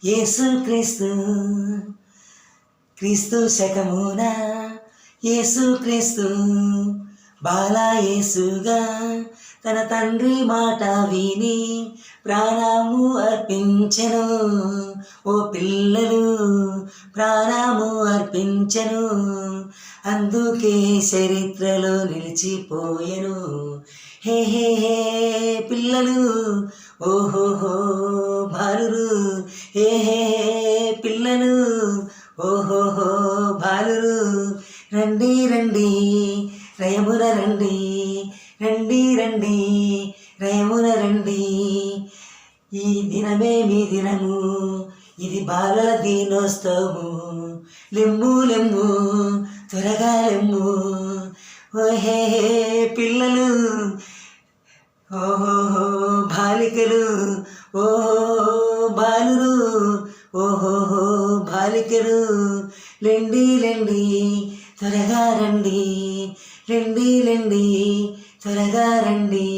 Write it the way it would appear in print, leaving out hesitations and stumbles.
యేసు క్రీస్తు క్రీస్తు శకమున యేసు క్రీస్తు బాలా యేసుగా తన తండ్రి మాట విని ప్రాణము అర్పించెను. ఓ పిల్లలు ప్రాణము అర్పించెను, అందుకే చరిత్రలో నిలిచిపోయెను. హే హే హే పిల్లలు, ఓహోహో బాలురు, హే హే పిల్లలు, ఓహోహో బాలురు, రండి రండి రయమున రండి, రండి రండి రయమున రండి. ఈ దినమే మీ దినము, ఇది బాలల దీనోత్సవము. లెమ్ము లెమ్ము త్వరగా లెమ్ము, ఓహే పిల్లలు, ఓహో బాలికలు, ఓహో బాలురు, ఓహో బాలికలు, లెండి లెండి త్వరగా రండి, రండి రండి త్వరగా రండి.